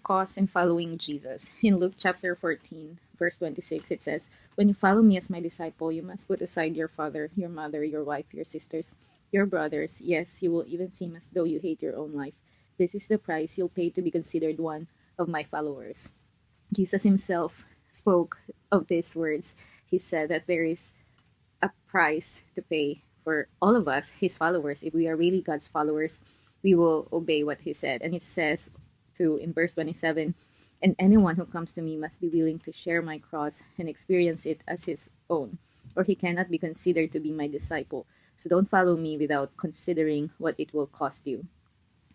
cost in following Jesus. In Luke chapter 14, verse 26, it says, "When you follow me as my disciple, you must put aside your father, your mother, your wife, your sisters, your brothers. Yes, you will even seem as though you hate your own life. This is the price you'll pay to be considered one of my followers." Jesus himself spoke of these words. He said that there is a price to pay for all of us, his followers. If we are really God's followers, we will obey what he said. And it says to in verse 27, "And anyone who comes to me must be willing to share my cross and experience it as his own, or he cannot be considered to be my disciple. So don't follow me without considering what it will cost you."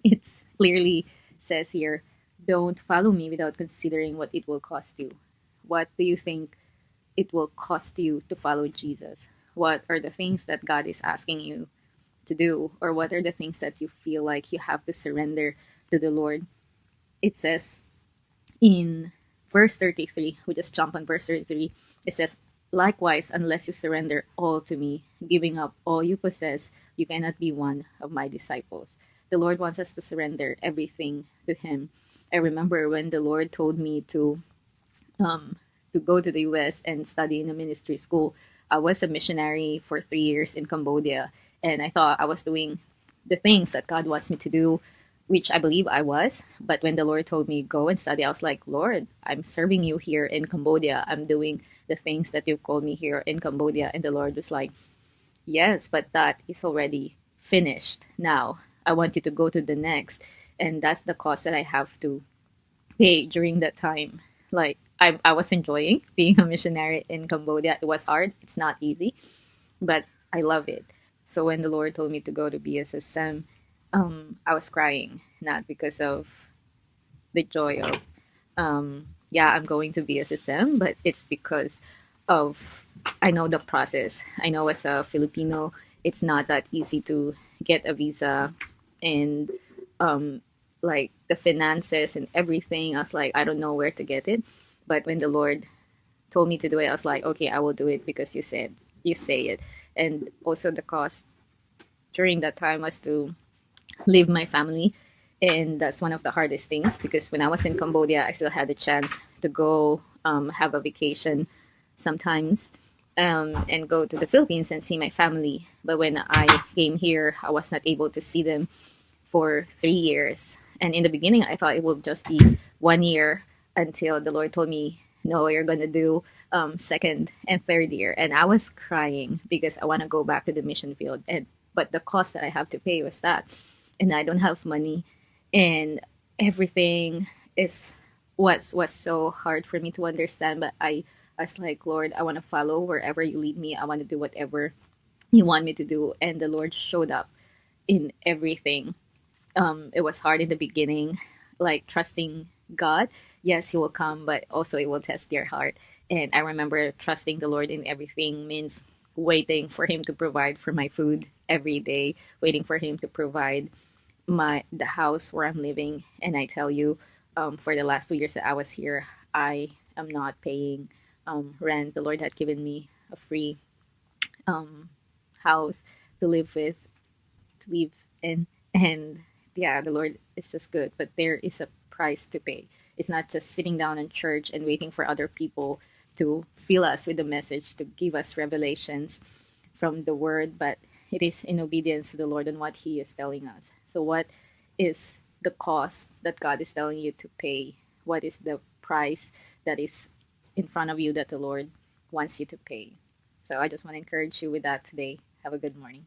It clearly says here, don't follow me without considering what it will cost you. What do you think it will cost you to follow Jesus? What are the things that God is asking you to do? Or what are the things that you feel like you have to surrender to the Lord? It says in verse 33, we just jump on verse 33, it says, "Likewise, unless you surrender all to me, giving up all you possess, you cannot be one of my disciples." The Lord wants us to surrender everything to Him. I remember when the Lord told me um, to go to the US and study in a ministry school. I was a missionary for 3 years in Cambodia, and I thought I was doing the things that God wants me to do, which I believe I was. But when the Lord told me go and study, I was like, "Lord, I'm serving you here in Cambodia. I'm doing the things that you've called me here in Cambodia." And the Lord was like, "Yes, but that is already finished. Now I want you to go to the next." And that's the cost that I have to pay during that time. Like I was enjoying being a missionary in Cambodia. It was hard. It's not easy, but I love it. So when the Lord told me to go to BSSM, I was crying, not because of the joy of, yeah, I'm going to BSSM, but it's because of, I know the process. I know as a Filipino, it's not that easy to get a visa, and um, like the finances and everything. I was like, I don't know where to get it. But when the Lord told me to do it, I was like, okay, I will do it because you say it. And also the cost during that time was to leave my family. And that's one of the hardest things because when I was in Cambodia, I still had a chance to go have a vacation sometimes, and go to the Philippines and see my family. But when I came here, I was not able to see them for 3 years. And in the beginning, I thought it would just be 1 year until the Lord told me, "No, you're going to do second and third year." And I was crying because I want to go back to the mission field. But the cost that I have to pay was that. And I don't have money. And everything is was so hard for me to understand. But I was like, "Lord, I want to follow wherever you lead me. I want to do whatever you want me to do." And the Lord showed up in everything. It was hard in the beginning, like trusting God. Yes, He will come, but also it will test your heart. And I remember trusting the Lord in everything means waiting for Him to provide for my food every day, waiting for Him to provide the house where I'm living. And I tell you, for the last 2 years that I was here, I am not paying rent. The Lord had given me a free um, house to live with, to live in, and yeah, the Lord is just good. But there is a price to pay. It's not just sitting down in church and waiting for other people to fill us with the message, to give us revelations from the word, but it is in obedience to the Lord and what He is telling us. So what is the cost that God is telling you to pay? What is the price that is in front of you that the Lord wants you to pay? So I just want to encourage you with that today. Have a good morning.